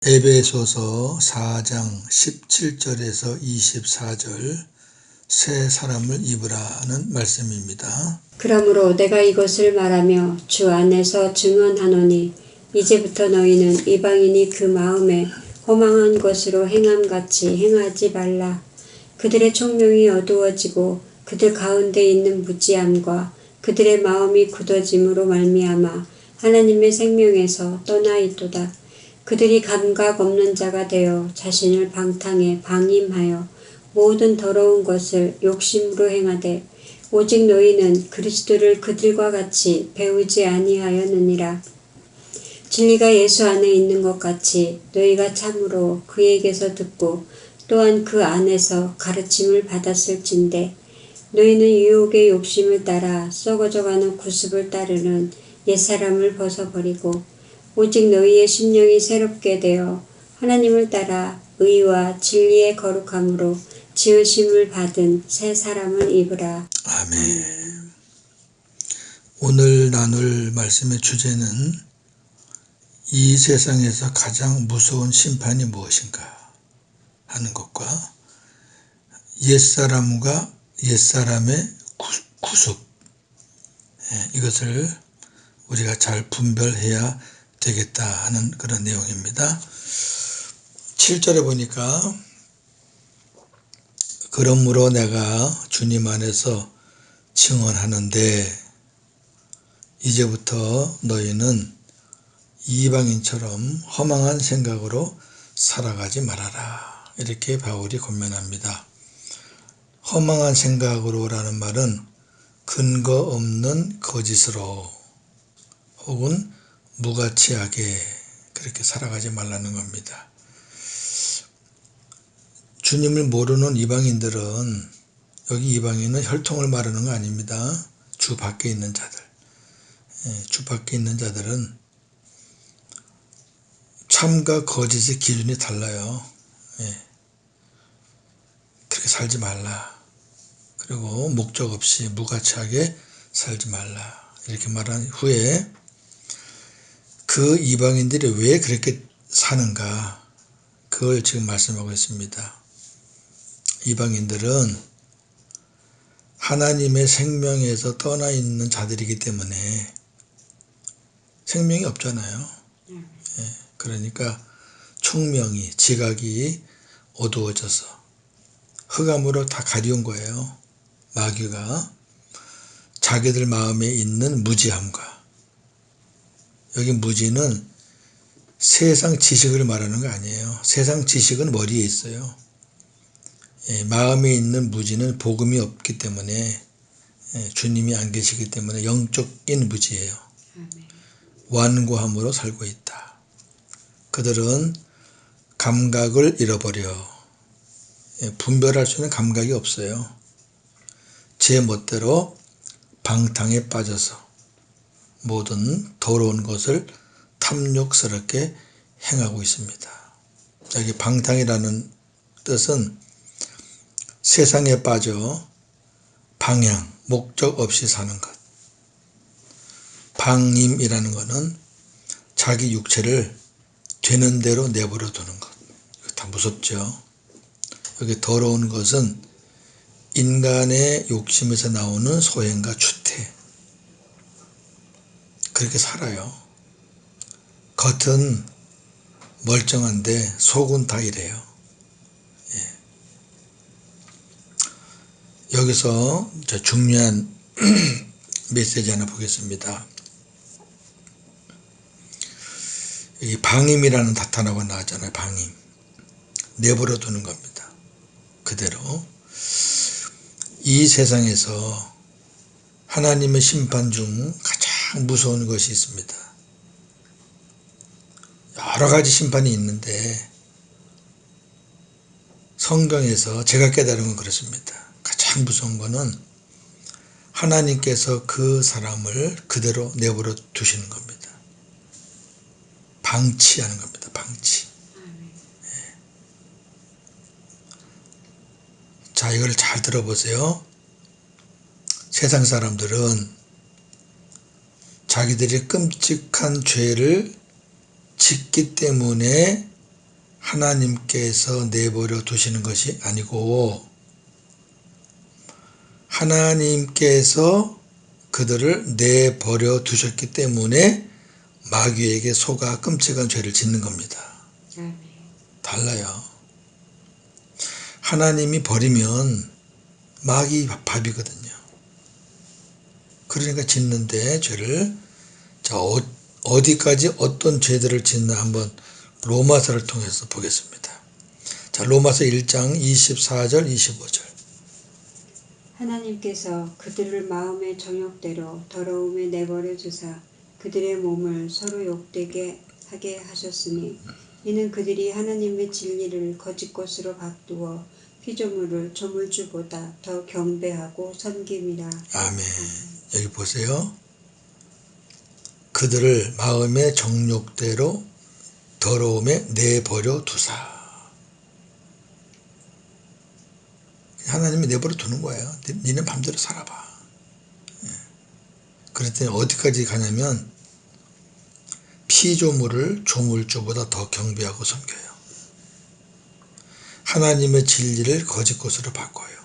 에베소서 4장 17절에서 24절 새 사람을 입으라는 말씀입니다. 그러므로 내가 이것을 말하며 주 안에서 증언하노니 이제부터 너희는 이방인이 그 마음에 허망한 것으로 행함같이 행하지 말라. 그들의 총명이 어두워지고 그들 가운데 있는 무지함과 그들의 마음이 굳어짐으로 말미암아 하나님의 생명에서 떠나 있도다. 그들이 감각 없는 자가 되어 자신을 방탕에 방임하여 모든 더러운 것을 욕심으로 행하되 오직 너희는 그리스도를 그들과 같이 배우지 아니하였느니라. 진리가 예수 안에 있는 것 같이 너희가 참으로 그에게서 듣고 또한 그 안에서 가르침을 받았을진데 너희는 유혹의 욕심을 따라 썩어져가는 구습을 따르는 옛사람을 벗어버리고 오직 너희의 심령이 새롭게 되어 하나님을 따라 의와 진리의 거룩함으로 지으심을 받은 새 사람을 입으라. 아멘. 오늘 나눌 말씀의 주제는 이 세상에서 가장 무서운 심판이 무엇인가 하는 것과 옛사람과 옛사람의 구속, 이것을 우리가 잘 분별해야 되겠다 하는 그런 내용입니다. 7절에 보니까 그러므로 내가 주님 안에서 증언하는데 이제부터 너희는 이방인처럼 허망한 생각으로 살아가지 말아라. 이렇게 바울이 권면합니다. 허망한 생각으로라는 말은 근거 없는 거짓으로 혹은 무가치하게 그렇게 살아가지 말라는 겁니다. 주님을 모르는 이방인들은, 여기 이방인은 혈통을 말하는 거 아닙니다. 주 밖에 있는 자들. 주 밖에 있는 자들은 참과 거짓의 기준이 달라요. 그렇게 살지 말라. 그리고 목적 없이 무가치하게 살지 말라. 이렇게 말한 후에 그 이방인들이 왜 그렇게 사는가, 그걸 지금 말씀하고 있습니다. 이방인들은 하나님의 생명에서 떠나 있는 자들이기 때문에 생명이 없잖아요. 그러니까 총명이, 지각이 어두워져서 흑암으로 다 가려운 거예요. 마귀가 자기들 마음에 있는 무지함과, 여기 무지는 세상 지식을 말하는 거 아니에요. 세상 지식은 머리에 있어요. 마음에 있는 무지는 복음이 없기 때문에, 주님이 안 계시기 때문에 영적인 무지예요. 완고함으로 살고 있다. 그들은 감각을 잃어버려. 분별할 수 있는 감각이 없어요. 제 멋대로 방탕에 빠져서 모든 더러운 것을 탐욕스럽게 행하고 있습니다. 여기 방탕이라는 뜻은 세상에 빠져 방향, 목적 없이 사는 것. 방임이라는 것은 자기 육체를 되는 대로 내버려 두는 것. 이거 다 무섭죠. 여기 더러운 것은 인간의 욕심에서 나오는 소행과 추태. 그렇게 살아요. 겉은 멀쩡한데 속은 다 이래요. 여기서 중요한 메시지 하나 보겠습니다. 여기 방임이라는 단어가 나왔잖아요. 방임. 내버려 두는 겁니다. 그대로. 이 세상에서 하나님의 심판 중 가장 무서운 것이 있습니다. 여러 가지 심판이 있는데 성경에서 제가 깨달은 건 그렇습니다. 가장 무서운 거는 하나님께서 그 사람을 그대로 내버려 두시는 겁니다. 방치하는 겁니다. 방치. 자, 이걸 잘 들어보세요. 세상 사람들은 자기들이 끔찍한 죄를 짓기 때문에 하나님께서 내버려 두시는 것이 아니고 하나님께서 그들을 내버려 두셨기 때문에 마귀에게 속아 끔찍한 죄를 짓는 겁니다. 달라요. 하나님이 버리면 마귀 밥이거든요. 그러니까 짓는데 죄를. 자, 어디까지 어떤 죄들을 짓나 한번 로마서를 통해서 보겠습니다. 자, 로마서 1장 24절 25절. 하나님께서 그들을 마음의 정욕대로 더러움에 내버려 두사 그들의 몸을 서로 욕되게 하게 하셨으니 이는 그들이 하나님의 진리를 거짓 것으로 바꾸어 피조물을 조물주보다 더 경배하고 섬김이라. 아멘. 여기 보세요. 그들을 마음의 정욕대로 더러움에 내버려 두사. 하나님이 내버려 두는 거예요. 니네 맘대로 살아봐. 그랬더니 어디까지 가냐면 피조물을 조물주보다 더 경배하고 섬겨요. 하나님의 진리를 거짓 것으로 바꿔요.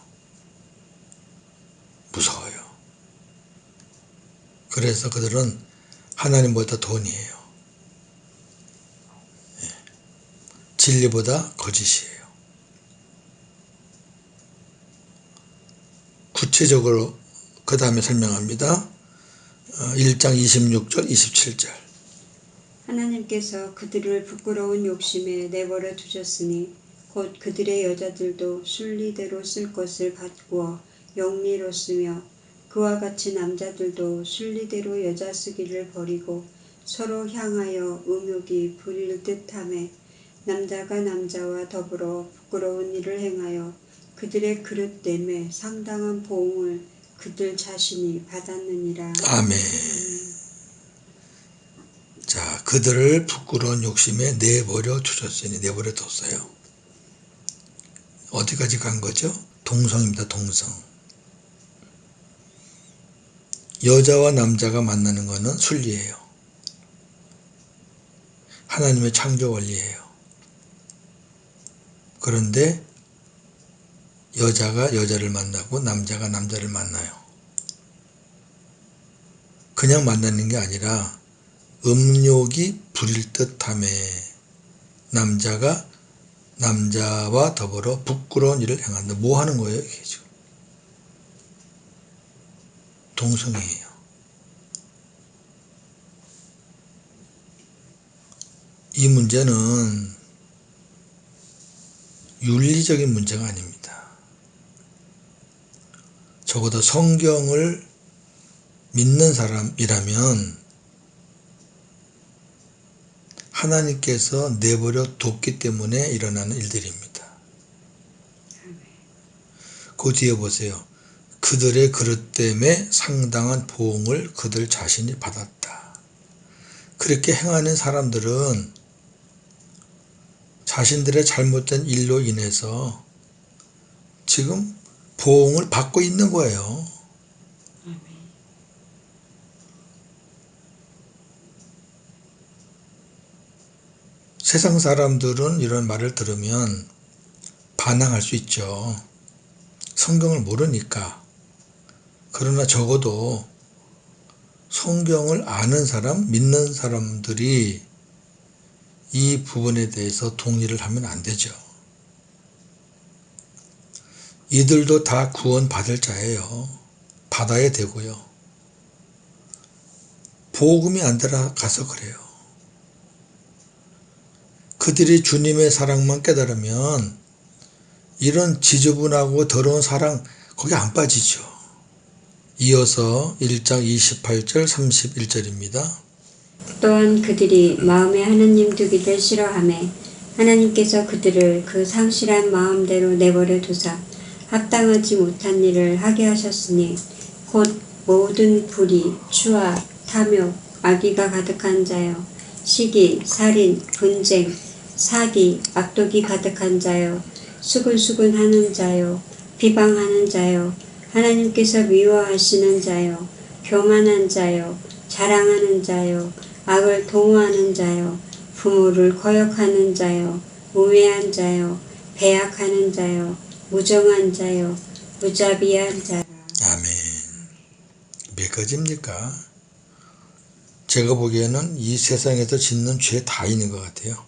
무서워요. 그래서 그들은 하나님보다 돈이에요. 진리보다 거짓이에요. 구체적으로 그 다음에 설명합니다. 1장 26절 27절. 하나님께서 그들을 부끄러운 욕심에 내버려 두셨으니 곧 그들의 여자들도 순리대로 쓸 것을 바꾸어 영리로 쓰며 그와 같이 남자들도 순리대로 여자 쓰기를 버리고 서로 향하여 음욕이 부릴 듯하며 남자가 남자와 더불어 부끄러운 일을 행하여 그들의 그릇됨에 상당한 보응을 그들 자신이 받았느니라. 아멘. 자, 그들을 부끄러운 욕심에 내버려 두셨으니 내버려 뒀어요. 어디까지 간 거죠? 동성입니다. 동성. 여자와 남자가 만나는 것은 순리예요. 하나님의 창조 원리예요. 그런데 여자가 여자를 만나고 남자가 남자를 만나요. 그냥 만나는 게 아니라 음욕이 부릴 듯하며 남자가 남자와 더불어 부끄러운 일을 행한다. 뭐 하는 거예요, 이게 지금? 동성이에요. 이 문제는 윤리적인 문제가 아닙니다. 적어도 성경을 믿는 사람이라면 하나님께서 내버려 뒀기 때문에 일어나는 일들입니다. 그 뒤에 보세요. 그들의 그릇 때문에 상당한 보응을 그들 자신이 받았다. 그렇게 행하는 사람들은 자신들의 잘못된 일로 인해서 지금 보응을 받고 있는 거예요. 세상 사람들은 이런 말을 들으면 반항할 수 있죠. 성경을 모르니까. 그러나 적어도 성경을 아는 사람, 믿는 사람들이 이 부분에 대해서 동의를 하면 안 되죠. 이들도 다 구원 받을 자예요. 받아야 되고요. 복음이 안 들어가서 그래요. 그들이 주님의 사랑만 깨달으면 이런 지저분하고 더러운 사랑 거기 안 빠지죠. 이어서 1장 28절 31절입니다. 또한 그들이 마음에 하나님 두기를 싫어하매 하나님께서 그들을 그 상실한 마음대로 내버려 두사 합당하지 못한 일을 하게 하셨으니 곧 모든 불의, 추악, 탐욕, 악의가 가득한 자요 시기, 살인, 분쟁, 사기, 악독이 가득한 자요 수근수근하는 자요 비방하는 자요 하나님께서 미워하시는 자요 교만한 자요 자랑하는 자요 악을 도모하는 자요 부모를 거역하는 자요 우매한 자요, 배약하는 자요, 무정한 자요, 무자비한 자라. 아멘. 몇 가지입니까? 제가 보기에는 이 세상에서 짓는 죄 다 있는 것 같아요.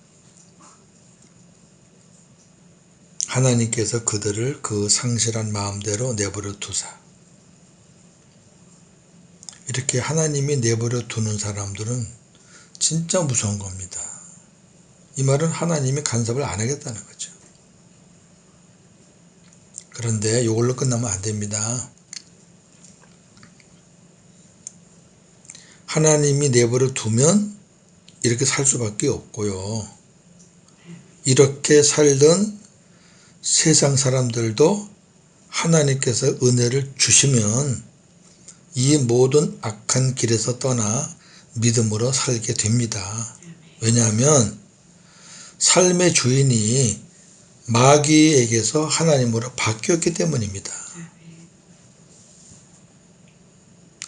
하나님께서 그들을 그 상실한 마음대로 내버려 두사. 이렇게 하나님이 내버려 두는 사람들은 진짜 무서운 겁니다. 이 말은 하나님이 간섭을 안 하겠다는 거죠. 그런데 이걸로 끝나면 안 됩니다. 하나님이 내버려 두면 이렇게 살 수밖에 없고요. 이렇게 살던 세상 사람들도 하나님께서 은혜를 주시면 이 모든 악한 길에서 떠나 믿음으로 살게 됩니다. 왜냐하면 삶의 주인이 마귀에게서 하나님으로 바뀌었기 때문입니다.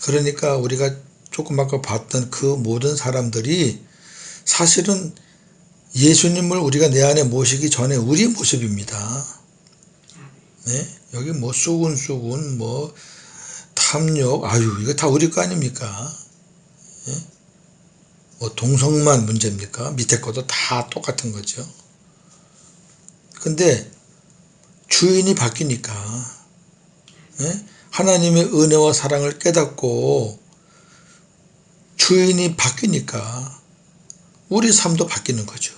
그러니까 우리가 조금 아까 봤던 그 모든 사람들이 사실은 예수님을 우리가 내 안에 모시기 전에 우리의 모습입니다. 네? 여기 뭐 쑥은 뭐 탐욕, 아유 이거 다 우리 거 아닙니까? 네? 뭐 동성만 문제입니까? 밑에 것도 다 똑같은 거죠. 근데 주인이 바뀌니까 네? 하나님의 은혜와 사랑을 깨닫고 주인이 바뀌니까 우리 삶도 바뀌는 거죠.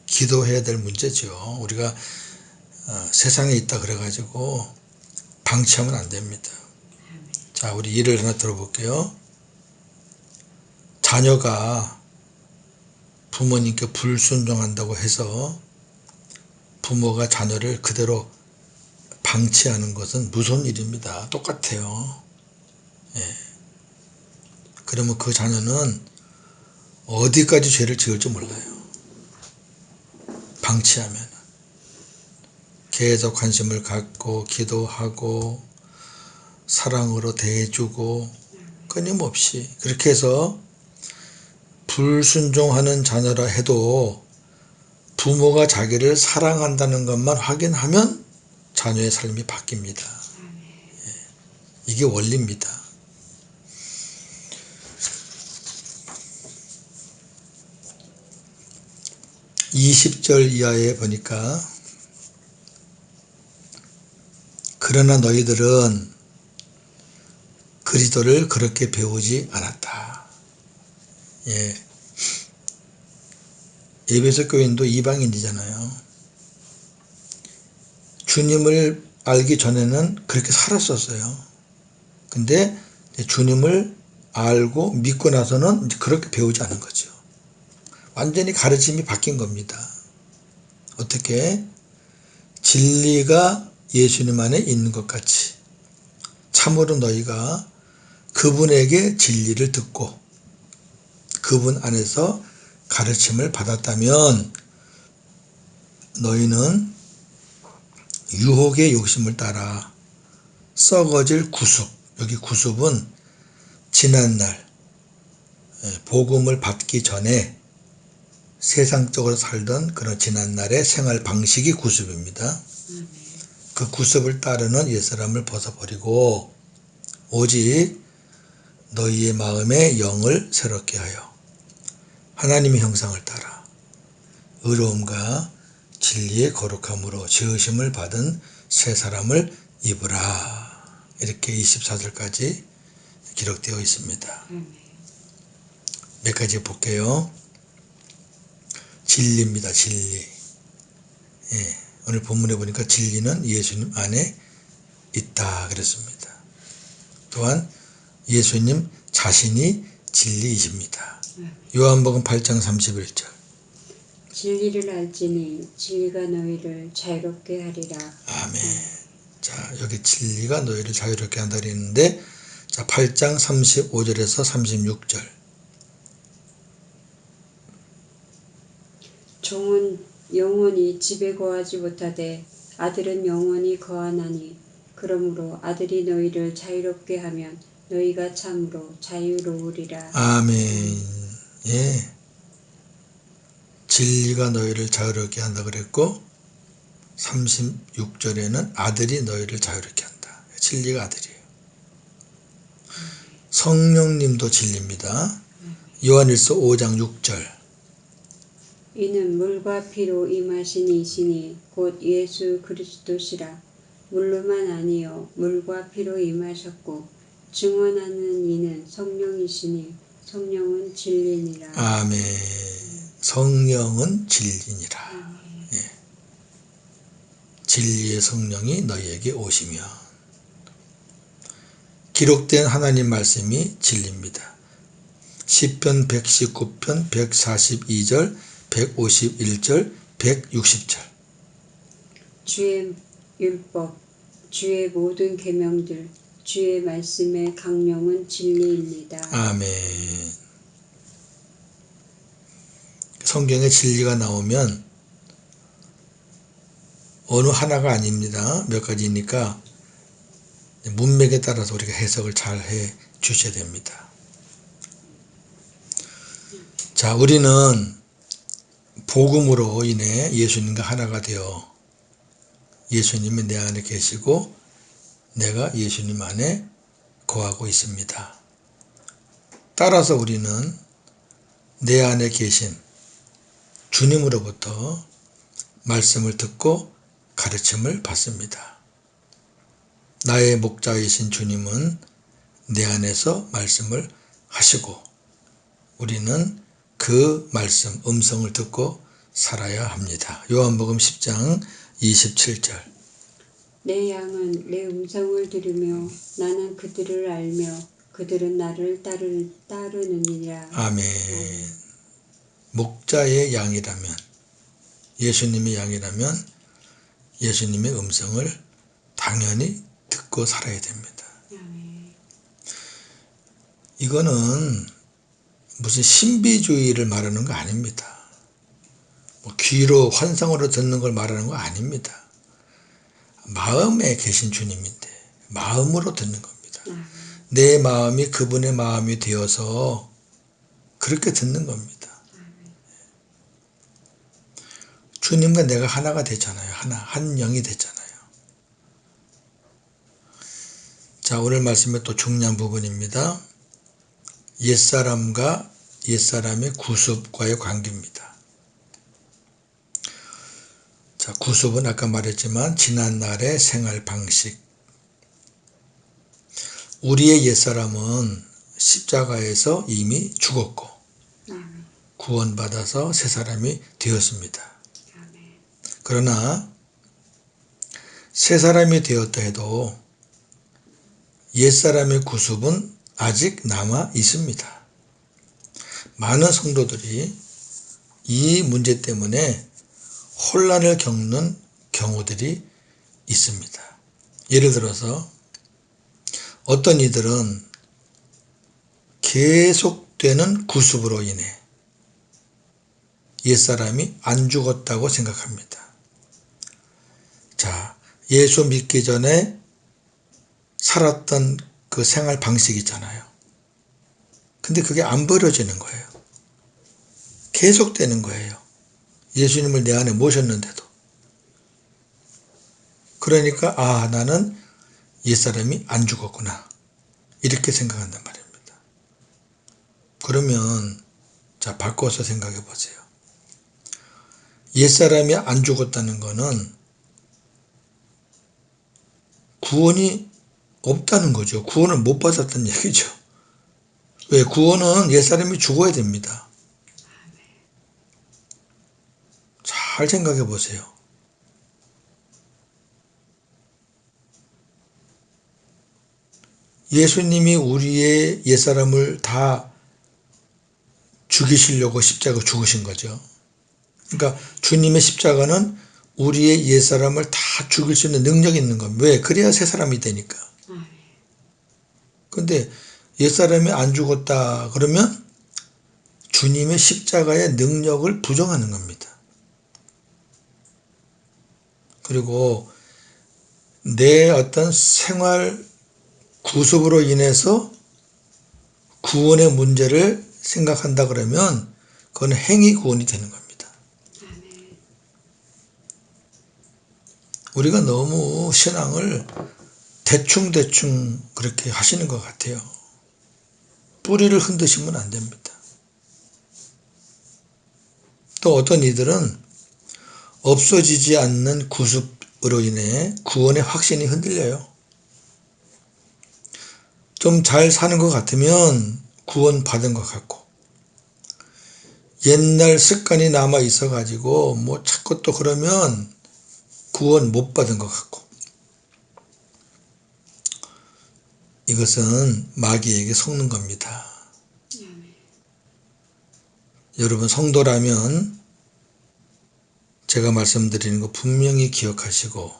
기도해야 될 문제죠. 우리가 세상에 있다 그래가지고 방치하면 안 됩니다. 자, 우리 예를 하나 들어볼게요. 자녀가 부모님께 불순종한다고 해서 부모가 자녀를 그대로 방치하는 것은 무서운 일입니다. 똑같아요. 예. 그러면 그 자녀는 어디까지 죄를 지을지 몰라요. 방치하면. 계속 관심을 갖고 기도하고 사랑으로 대해주고 끊임없이 그렇게 해서 불순종하는 자녀라 해도 부모가 자기를 사랑한다는 것만 확인하면 자녀의 삶이 바뀝니다. 이게 원리입니다. (20절) 이하에 보니까 그러나 너희들은 그리스도를 그렇게 배우지 않았다. 예. 에베소 교인도 이방인이잖아요. 주님을 알기 전에는 그렇게 살았었어요. 근데 주님을 알고 믿고 나서는 그렇게 배우지 않은 거죠. 완전히 가르침이 바뀐 겁니다. 어떻게? 진리가 예수님 안에 있는 것 같이 참으로 너희가 그분에게 진리를 듣고 그분 안에서 가르침을 받았다면 너희는 유혹의 욕심을 따라 썩어질 구습, 여기 구습은 지난날 복음을 받기 전에 세상적으로 살던 그런 지난날의 생활 방식이 구습입니다. 그 구습을 따르는 옛사람을 벗어버리고 오직 너희의 마음의 영을 새롭게 하여 하나님의 형상을 따라 의로움과 진리의 거룩함으로 지으심을 받은 새 사람을 입으라. 이렇게 24절까지 기록되어 있습니다. 몇 가지 볼게요. 진리입니다. 진리. 예, 오늘 본문에 보니까 진리는 예수님 안에 있다 그랬습니다. 또한 예수님 자신이 진리이십니다. 요한복음 8장 31절. 진리를 알지니 진리가 너희를 자유롭게 하리라. 아멘. 자, 여기 진리가 너희를 자유롭게 한다 그랬는데, 자, 8장 35절에서 36절. 종은 영원히 집에 거하지 못하되 아들은 영원히 거하나니 그러므로 아들이 너희를 자유롭게 하면 너희가 참으로 자유로우리라. 아멘. 예. 진리가 너희를 자유롭게 한다 그랬고 36절에는 아들이 너희를 자유롭게 한다. 진리가 아들이에요. 성령님도 진리입니다. 요한일서 5장 6절. 이는 물과 피로 임하신 이시니 곧 예수 그리스도시라. 물로만 아니요 물과 피로 임하셨고 증언하는 이는 성령이시니 성령은 진리니라. 아멘. 성령은 진리니라. 예. 진리의 성령이 너희에게 오시면. 기록된 하나님 말씀이 진리입니다. 시편 119편 142절 151절 160절. 주의 율법, 주의 모든 계명들, 주의 말씀의 강령은 진리입니다. 아멘. 성경에 진리가 나오면 어느 하나가 아닙니다. 몇 가지니까 문맥에 따라서 우리가 해석을 잘 해 주셔야 됩니다. 자, 우리는 복음으로 인해 예수님과 하나가 되어 예수님이 내 안에 계시고 내가 예수님 안에 거하고 있습니다. 따라서 우리는 내 안에 계신 주님으로부터 말씀을 듣고 가르침을 받습니다. 나의 목자이신 주님은 내 안에서 말씀을 하시고 우리는 그 말씀, 음성을 듣고 살아야 합니다. 요한복음 10장 27절. 내 양은 내 음성을 들으며 나는 그들을 알며 그들은 나를 따르느니라. 아멘. 목자의 양이라면, 예수님의 양이라면 예수님의 음성을 당연히 듣고 살아야 됩니다. 아멘. 이거는 무슨 신비주의를 말하는 거 아닙니다. 뭐 귀로 환상으로 듣는 걸 말하는 거 아닙니다. 마음에 계신 주님인데 마음으로 듣는 겁니다. 내 마음이 그분의 마음이 되어서 그렇게 듣는 겁니다. 주님과 내가 하나가 됐잖아요. 한 영이 됐잖아요. 자, 오늘 말씀의 또 중요한 부분입니다. 옛사람과 옛사람의 구습과의 관계입니다. 자, 구습은 아까 말했지만 지난날의 생활 방식. 우리의 옛사람은 십자가에서 이미 죽었고 구원받아서 새 사람이 되었습니다. 그러나 새 사람이 되었다 해도 옛사람의 구습은 아직 남아 있습니다. 많은 성도들이 이 문제 때문에 혼란을 겪는 경우들이 있습니다. 예를 들어서 어떤 이들은 계속되는 구습으로 인해 옛사람이 안 죽었다고 생각합니다. 자, 예수 믿기 전에 살았던 그 생활 방식이 있잖아요. 근데 그게 안 버려지는 거예요. 계속되는 거예요. 예수님을 내 안에 모셨는데도. 그러니까 나는 옛사람이 안 죽었구나. 이렇게 생각한단 말입니다. 그러면 자, 바꿔서 생각해 보세요. 옛사람이 안 죽었다는 거는 구원이 없다는 거죠. 구원을 못 받았다는 얘기죠. 왜? 구원은 옛사람이 죽어야 됩니다. 잘 생각해 보세요. 예수님이 우리의 옛사람을 다 죽이시려고 십자가 죽으신 거죠. 그러니까 주님의 십자가는 우리의 옛사람을 다 죽일 수 있는 능력이 있는 겁니다. 왜? 그래야 새 사람이 되니까. 근데 옛사람이 안 죽었다 그러면 주님의 십자가의 능력을 부정하는 겁니다. 그리고 내 어떤 생활 구습으로 인해서 구원의 문제를 생각한다 그러면 그건 행위 구원이 되는 겁니다. 우리가 너무 신앙을 대충대충 그렇게 하시는 것 같아요. 뿌리를 흔드시면 안 됩니다. 또 어떤 이들은 없어지지 않는 구습으로 인해 구원의 확신이 흔들려요. 좀 잘 사는 것 같으면 구원 받은 것 같고, 옛날 습관이 남아 있어 가지고 뭐 자꾸 또 그러면 구원 못 받은 것 같고, 이것은 마귀에게 속는 겁니다. 여러분 성도라면 제가 말씀드리는 거 분명히 기억하시고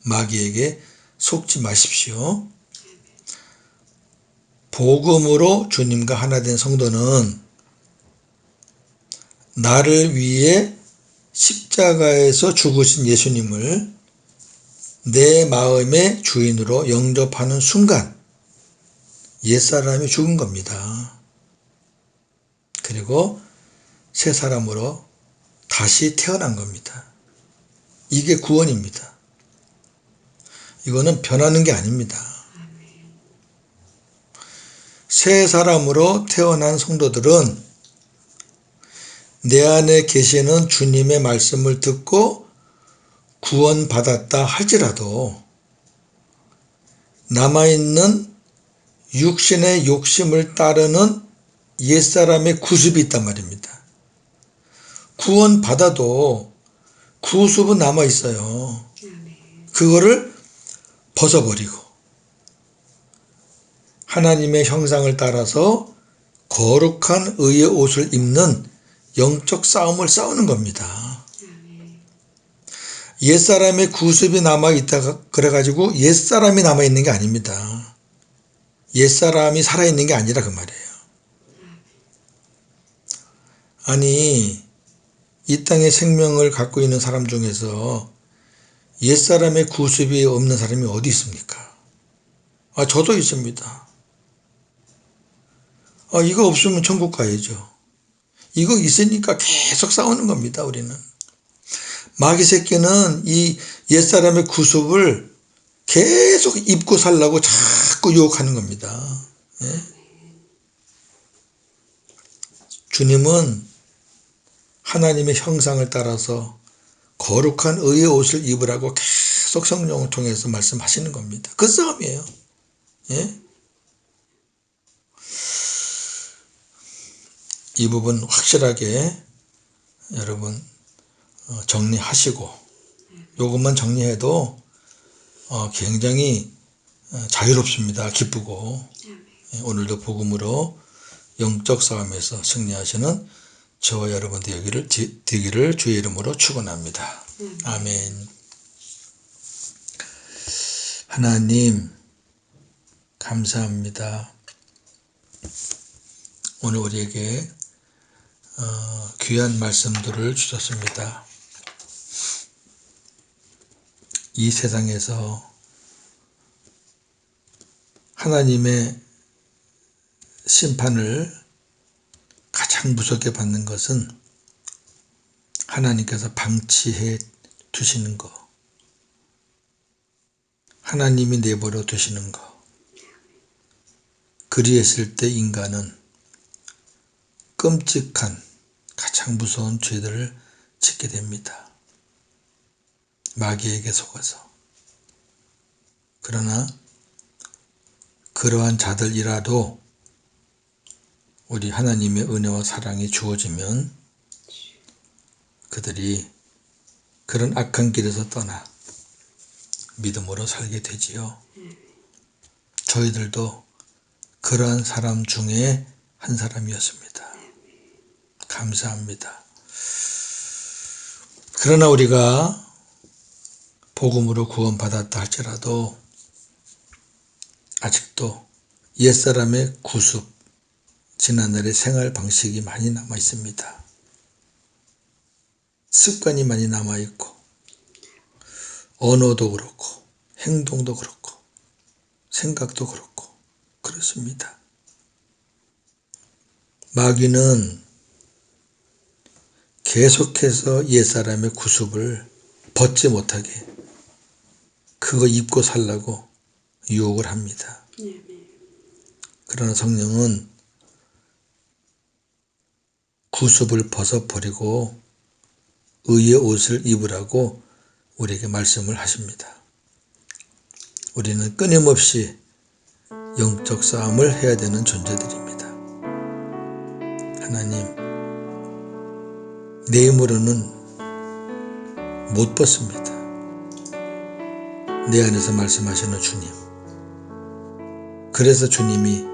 마귀에게 속지 마십시오. 복음으로 주님과 하나 된 성도는 나를 위해 십자가에서 죽으신 예수님을 내 마음의 주인으로 영접하는 순간 옛사람이 죽은 겁니다. 그리고 새 사람으로 다시 태어난 겁니다. 이게 구원입니다. 이거는 변하는 게 아닙니다. 새 사람으로 태어난 성도들은 내 안에 계시는 주님의 말씀을 듣고 구원받았다 할지라도 남아있는 육신의 욕심을 따르는 옛사람의 구습이 있단 말입니다. 구원받아도 구습은 남아있어요. 그거를 벗어버리고 하나님의 형상을 따라서 거룩한 의의 옷을 입는 영적 싸움을 싸우는 겁니다. 옛사람의 구습이 남아있다가 그래가지고 옛사람이 남아있는 게 아닙니다. 옛사람이 살아있는 게 아니라 그 말이에요. 아니 이 땅에 생명을 갖고 있는 사람 중에서 옛사람의 구습이 없는 사람이 어디 있습니까? 저도 있습니다. 이거 없으면 천국 가야죠. 이거 있으니까 계속 싸우는 겁니다. 우리는. 마귀 새끼는 이 옛사람의 구습을 계속 입고 살라고 자꾸 유혹하는 겁니다. 예? 주님은 하나님의 형상을 따라서 거룩한 의의 옷을 입으라고 계속 성령을 통해서 말씀하시는 겁니다. 그 싸움이에요. 예? 이 부분 확실하게 여러분 정리하시고 이것만 정리해도 굉장히 자유롭습니다. 기쁘고 오늘도 복음으로 영적 싸움에서 승리하시는 저와 여러분들 되기를 주의 이름으로 축원합니다. 아멘. 하나님 감사합니다. 오늘 우리에게 귀한 말씀들을 주셨습니다. 이 세상에서 하나님의 심판을 가장 무섭게 받는 것은 하나님께서 방치해 두시는 것, 하나님이 내버려 두시는 것. 그리했을 때 인간은 끔찍한 가장 무서운 죄들을 짓게 됩니다. 마귀에게 속아서. 그러나 그러한 자들이라도 우리 하나님의 은혜와 사랑이 주어지면 그들이 그런 악한 길에서 떠나 믿음으로 살게 되지요. 저희들도 그러한 사람 중에 한 사람이었습니다. 감사합니다. 그러나 우리가 복음으로 구원받았다 할지라도 아직도 옛사람의 구습, 지난날의 생활 방식이 많이 남아 있습니다. 습관이 많이 남아 있고 언어도 그렇고 행동도 그렇고 생각도 그렇고 그렇습니다. 마귀는 계속해서 옛사람의 구습을 벗지 못하게 그거 입고 살라고 유혹을 합니다. 그러나 성령은 구습을 벗어버리고 의의 옷을 입으라고 우리에게 말씀을 하십니다. 우리는 끊임없이 영적 싸움을 해야 되는 존재들입니다. 하나님, 내 힘으로는 못 벗습니다. 내 안에서 말씀하시는 주님. 그래서 주님이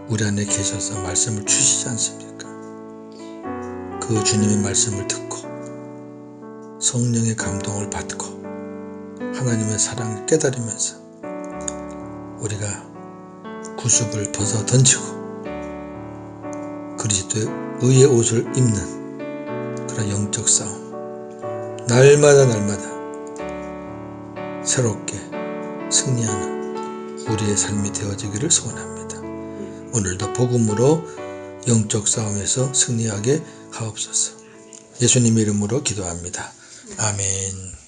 우리 안에 계셔서 말씀을 주시지 않습니까? 그 주님의 말씀을 듣고 성령의 감동을 받고 하나님의 사랑을 깨달으면서 우리가 구습을 벗어 던지고 그리스도의 의의 옷을 입는 그런 영적 싸움, 날마다 새롭게 승리하는 우리의 삶이 되어지기를 소원합니다. 오늘도 복음으로 영적 싸움에서 승리하게 하옵소서. 예수님 이름으로 기도합니다. 아멘.